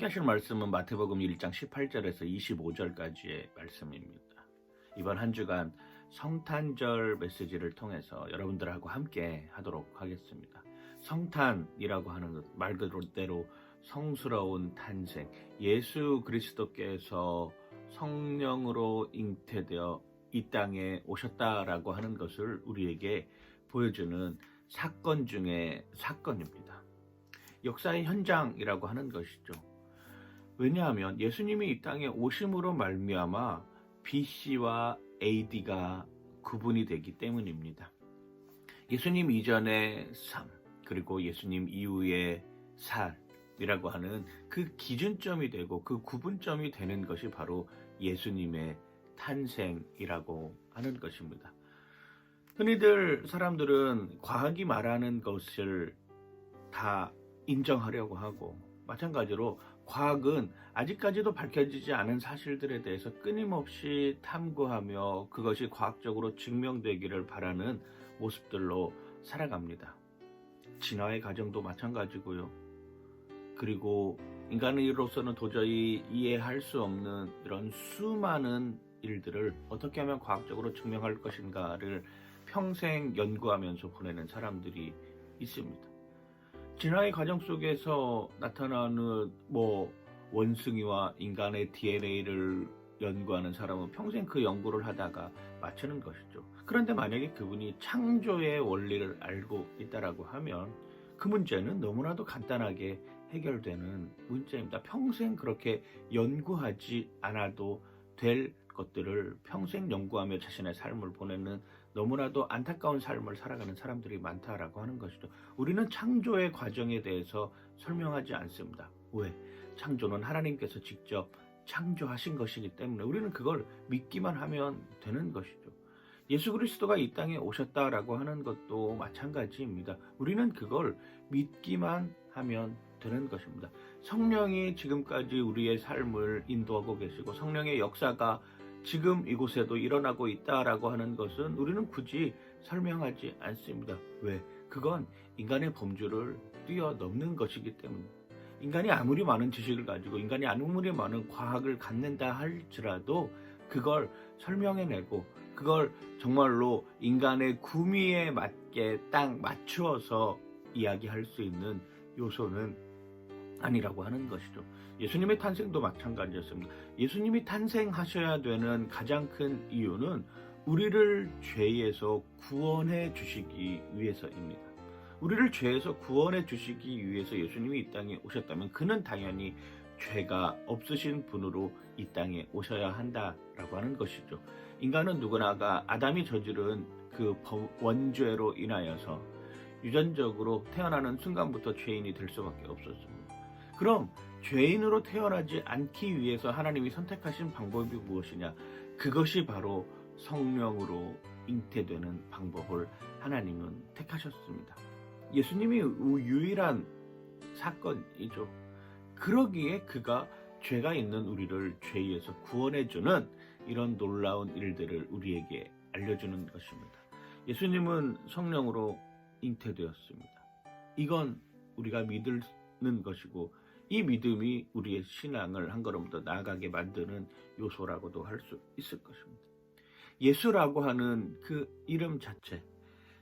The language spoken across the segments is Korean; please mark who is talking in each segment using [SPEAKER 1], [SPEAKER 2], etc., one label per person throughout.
[SPEAKER 1] 함께 하실 말씀은 마태복음 1장 18절에서 25절까지의 말씀입니다. 이번 한 주간 성탄절 메시지를 통해서 여러분들하고 함께 하도록 하겠습니다. 성탄이라고 하는 것, 말 그대로 성스러운 탄생, 예수 그리스도께서 성령으로 잉태되어 이 땅에 오셨다라고 하는 것을 우리에게 보여주는 사건 중에 사건입니다. 역사의 현장이라고 하는 것이죠. 왜냐하면 예수님이 이 땅에 오심으로 말미암아 BC와 AD가 구분이 되기 때문입니다. 예수님 이전의 삶, 그리고 예수님 이후의 삶이라고 하는 그 기준점이 되고 그 구분점이 되는 것이 바로 예수님의 탄생이라고 하는 것입니다. 흔히들 사람들은 과학이 말하는 것을 다 인정하려고 하고, 마찬가지로 과학은 아직까지도 밝혀지지 않은 사실들에 대해서 끊임없이 탐구하며 그것이 과학적으로 증명되기를 바라는 모습들로 살아갑니다. 진화의 과정도 마찬가지고요. 그리고 인간으로서는 도저히 이해할 수 없는 이런 수많은 일들을 어떻게 하면 과학적으로 증명할 것인가를 평생 연구하면서 보내는 사람들이 있습니다. 진화의 과정 속에서 나타나는 원숭이와 인간의 DNA를 연구하는 사람은 평생 그 연구를 하다가 마치는 것이죠. 그런데 만약에 그분이 창조의 원리를 알고 있다라고 하면 그 문제는 너무나도 간단하게 해결되는 문제입니다. 평생 그렇게 연구하지 않아도 될 것들을 평생 연구하며 자신의 삶을 보내는 너무나도 안타까운 삶을 살아가는 사람들이 많다라고 하는 것이죠. 우리는 창조의 과정에 대해서 설명하지 않습니다. 왜? 창조는 하나님께서 직접 창조하신 것이기 때문에 우리는 그걸 믿기만 하면 되는 것이죠. 예수 그리스도가 이 땅에 오셨다라고 하는 것도 마찬가지입니다. 우리는 그걸 믿기만 하면 되는 것입니다. 성령이 지금까지 우리의 삶을 인도하고 계시고 성령의 역사가 지금 이곳에도 일어나고 있다라고 하는 것은 우리는 굳이 설명하지 않습니다. 왜? 그건 인간의 범주를 뛰어넘는 것이기 때문에 인간이 아무리 많은 지식을 가지고 인간이 아무리 많은 과학을 갖는다 할지라도 그걸 설명해내고 그걸 정말로 인간의 구미에 맞게 딱 맞추어서 이야기할 수 있는 요소는 아니라고 하는 것이죠. 예수님의 탄생도 마찬가지였습니다. 예수님이 탄생하셔야 되는 가장 큰 이유는 우리를 죄에서 구원해 주시기 위해서입니다. 우리를 죄에서 구원해 주시기 위해서 예수님이 이 땅에 오셨다면 그는 당연히 죄가 없으신 분으로 이 땅에 오셔야 한다라고 하는 것이죠. 인간은 누구나가 아담이 저지른 그 원죄로 인하여서 유전적으로 태어나는 순간부터 죄인이 될 수밖에 없었습니다. 그럼 죄인으로 태어나지 않기 위해서 하나님이 선택하신 방법이 무엇이냐? 그것이 바로 성령으로 잉태되는 방법을 하나님은 택하셨습니다. 예수님이 유일한 사건이죠. 그러기에 그가 죄가 있는 우리를 죄에서 구원해주는 이런 놀라운 일들을 우리에게 알려주는 것입니다. 예수님은 성령으로 잉태되었습니다. 이건 우리가 믿는 것이고 이 믿음이 우리의 신앙을 한 걸음 더 나아가게 만드는 요소라고도 할 수 있을 것입니다. 예수라고 하는 그 이름 자체,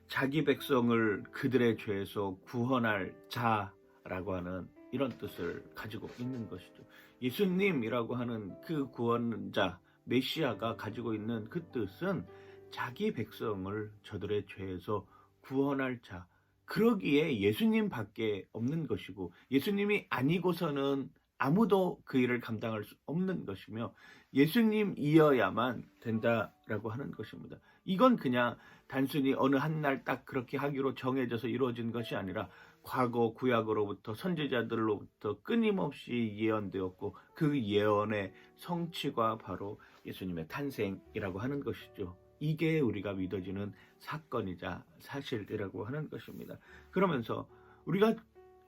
[SPEAKER 1] 자기 백성을 그들의 죄에서 구원할 자라고 하는 이런 뜻을 가지고 있는 것이죠. 예수님이라고 하는 그 구원자, 메시아가 가지고 있는 그 뜻은 자기 백성을 저들의 죄에서 구원할 자, 그러기에 예수님밖에 없는 것이고 예수님이 아니고서는 아무도 그 일을 감당할 수 없는 것이며 예수님이어야만 된다라고 하는 것입니다. 이건 그냥 단순히 어느 한 날 딱 그렇게 하기로 정해져서 이루어진 것이 아니라 과거 구약으로부터 선지자들로부터 끊임없이 예언되었고 그 예언의 성취가 바로 예수님의 탄생이라고 하는 것이죠. 이게 우리가 믿어지는 사건이자 사실이라고 하는 것입니다. 그러면서 우리가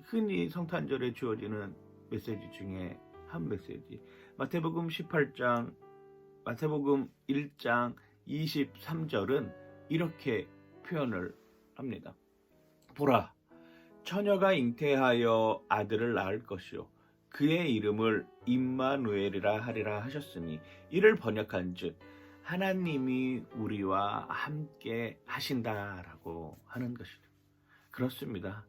[SPEAKER 1] 흔히 성탄절에 주어지는 메시지 중에 한 메시지, 마태복음 1장 23절은 이렇게 표현을 합니다. 보라, 처녀가 잉태하여 아들을 낳을 것이요 그의 이름을 임마누엘이라 하리라 하셨으니 이를 번역한즉 하나님이 우리와 함께 하신다라고 하는 것이죠. 그렇습니다.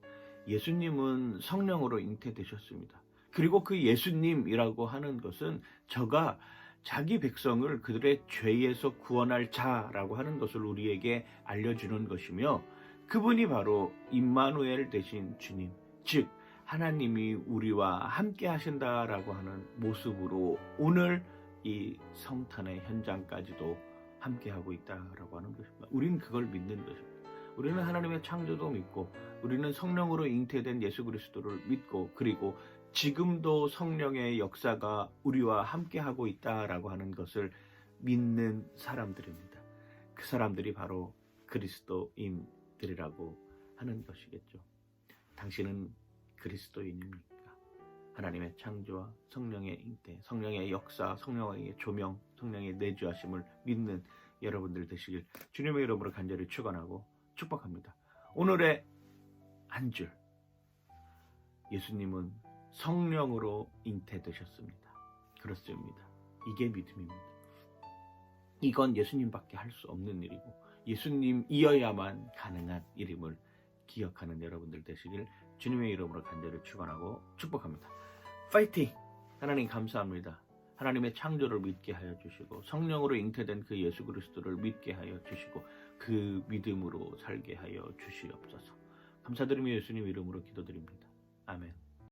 [SPEAKER 1] 예수님은 성령으로 잉태되셨습니다. 그리고 그 예수님이라고 하는 것은 저가 자기 백성을 그들의 죄에서 구원할 자라고 하는 것을 우리에게 알려주는 것이며, 그분이 바로 임마누엘 되신 주님, 즉 하나님이 우리와 함께 하신다라고 하는 모습으로 오늘 이 성탄의 현장까지도 함께하고 있다라고 하는 것입니다. 우리는 그걸 믿는 것입니다. 우리는 하나님의 창조도 믿고, 우리는 성령으로 잉태된 예수 그리스도를 믿고, 그리고 지금도 성령의 역사가 우리와 함께하고 있다라고 하는 것을 믿는 사람들입니다. 그 사람들이 바로 그리스도인들이라고 하는 것이겠죠. 당신은 그리스도인입니까? 하나님의 창조와 성령의 잉태, 성령의 역사, 성령의 조명, 성령의 내주하심을 믿는 여러분들 되시길 주님의 이름으로 간절히 축원하고 축복합니다. 오늘의 한 줄, 예수님은 성령으로 잉태되셨습니다. 그렇습니다. 이게 믿음입니다. 이건 예수님밖에 할 수 없는 일이고 예수님이어야만 가능한 일임을 기억하는 여러분들 되시길 주님의 이름으로 간절히 축원하고 축복합니다. 파이팅! 하나님 감사합니다. 하나님의 창조를 믿게 하여 주시고 성령으로 잉태된 그 예수 그리스도를 믿게 하여 주시고 그 믿음으로 살게 하여 주시옵소서. 감사드리며 예수님 이름으로 기도드립니다. 아멘.